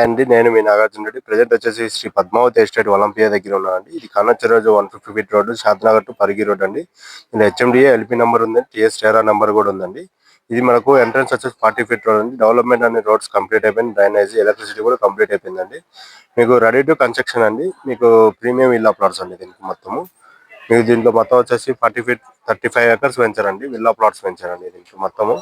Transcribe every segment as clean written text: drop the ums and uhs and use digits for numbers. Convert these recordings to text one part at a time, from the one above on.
అండి నేను మీ నాగార్జున రెడ్డి. ప్రెజెంట్ వచ్చేసి శ్రీ పద్మావతి ఎస్టేట్ ఒలింపియా దగ్గర ఉన్నానండి. ఇది కన్నచ్చ రోజు 150 feet road, Shantinagar to Parigi road అండి. ఇది హెచ్ఎండిఏ ఎల్పి నెంబర్ ఉంది, టీఎస్ టెరా నెంబర్ కూడా ఉందండి. ఇది మనకు ఎంట్రన్స్ వచ్చేసి 40 ఫీట్ రోడ్ అండి. డెవలప్మెంట్ అనే రోడ్స్ కంప్లీట్ అయిపోయింది, డ్రైనేజ్, ఎలక్ట్రిసిటీ కూడా కంప్లీట్ అయిపోయిందండి. మీకు రెడీ టు కన్స్ట్రక్షన్ అండి. మీకు ప్రీమియం విల్లా ప్లాట్స్ అండి దీనికి మొత్తము. మీకు దీంట్లో మొత్తం వచ్చేసి 40 ఫీట్ 35 ఎకర్స్ పెంచారండి, విల్లా ప్లాట్స్ పెంచారండి దీంట్లో మొత్తము.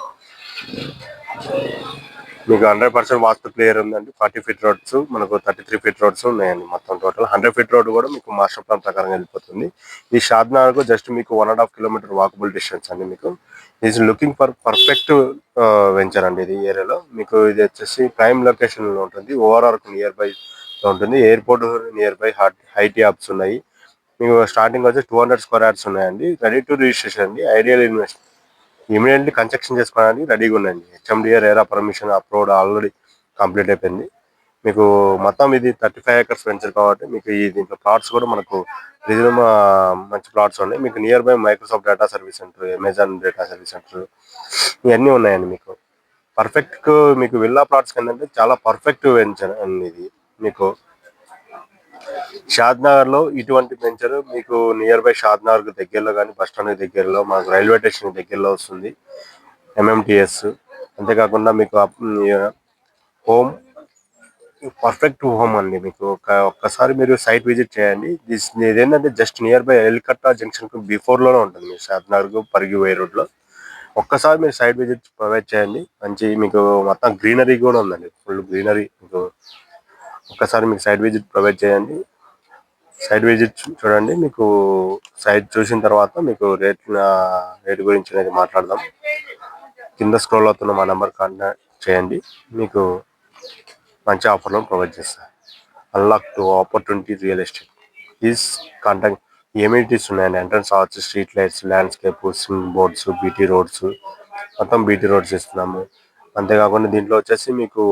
మీకు 100% వాస్తు క్లియర్ ఉందండి. 40 ఫీట్ రోడ్స్, మనకు 33 ఫీట్ రోడ్స్ ఉన్నాయండి. మొత్తం టోటల్ 100 ఫీట్ రోడ్ కూడా మీకు మాస్టర్ ప్లాన్ ప్రకారం వెళ్ళిపోతుంది. ఈ షాద్నగర్ జస్ట్ మీకు 1.5 కిలోమీటర్ వాకబుల్ డిస్టెన్స్ అండి. మీకు is looking for perfect venture అండి ఇది ఏరియాలో. మీకు ఇది వచ్చేసి ప్రైమ్ లొకేషన్ లో ఉంటుంది, ఓఆర్ఆర్ నియర్ బై ఉంటుంది, airport near by, IT hubs ఉన్నాయి. మీకు స్టార్టింగ్ వచ్చి 200 స్క్వేర్ యార్డ్స్ ఉన్నాయండి. రెడీ టు రిజిస్ట్రేషన్ అండి. ఐడియల్ ఇన్వెస్ట్ ఇమీడియట్లీ కన్స్ట్రక్షన్ చేసుకోవడానికి రెడీగా ఉందండి. HMDA RERA permission approved already complete అయిపోయింది. మీకు మొత్తం ఇది 35 ఎకర్స్ వెంచర్ కాబట్టి మీకు ఈ దీంట్లో ప్లాట్స్ కూడా మనకు రీజనబుల్ మంచి ప్లాట్స్ ఉన్నాయి. మీకు near by Microsoft data service centre, Amazon data service centre ఇవన్నీ ఉన్నాయండి. మీకు పర్ఫెక్ట్, మీకు విల్లా ప్లాట్స్ ఏంటంటే చాలా పర్ఫెక్ట్ వెంచర్ అండి ఇది. మీకు షాద్నగర్ లో ఇటువంటి వెంచర్ మీకు నియర్ బై షాద్నగర్ దగ్గరలో కానీ, బస్ స్టాండ్ దగ్గరలో, మనకు రైల్వే స్టేషన్ దగ్గరలో వస్తుంది, ఎంఎంటిఎస్. అంతేకాకుండా మీకు హోమ్, పర్ఫెక్ట్ హోమ్ అండి. మీకు ఒక్కసారి మీరు సైట్ విజిట్ చేయండి. ఇదేంటంటే జస్ట్ నియర్ బై ఎల్కట్ట జంక్షన్ కు బిఫోర్ లోనే ఉంటుంది, మీ షాద్నగర్ పరిగి వే రోడ్ లో. ఒక్కసారి మీరు సైట్ విజిట్ ప్రొవైడ్ చేయండి. మంచి మీకు మొత్తం గ్రీనరీ కూడా ఉందండి, ఫుల్ గ్రీనరీ. మీకు ఒక్కసారి మీకు సైట్ విజిట్ ప్రొవైడ్ చేయండి. సైట్ విజిట్ చూడండి. మీకు సైట్ చూసిన తర్వాత మీకు రేట్ గురించి అనేది మాట్లాడదాం. కింద స్క్రోల్ అవుతున్న మా నెంబర్ కాంటాక్ట్ చేయండి. మీకు మంచి ఆఫర్లో ప్రొవైడ్ చేస్తాను. Unlock to opportunity real estate is contact. Amenities ఉన్నాయండి, entrance arch, street lights, landscape, swing boards, BT roads, మొత్తం బీటీ రోడ్స్ ఇస్తున్నాము. అంతేకాకుండా దీంట్లో వచ్చేసి మీకు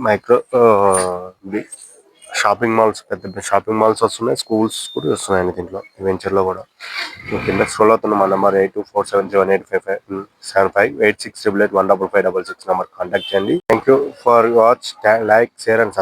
మైక్రో షాపింగ్ మాల్స్, పెద్ద పెద్ద షాపింగ్ మాల్స్ వస్తున్నాయి, స్కూల్స్ కూడా వస్తున్నాయండి దీంట్లో, ఈ వెంచర్లో కూడా. కింద స్క్రోల్ అవుతున్న మా నెంబర్ 8247785575 8688155566 నెంబర్ కాంటాక్ట్ చేయండి. Thank you for watch. Like, share and subscribe.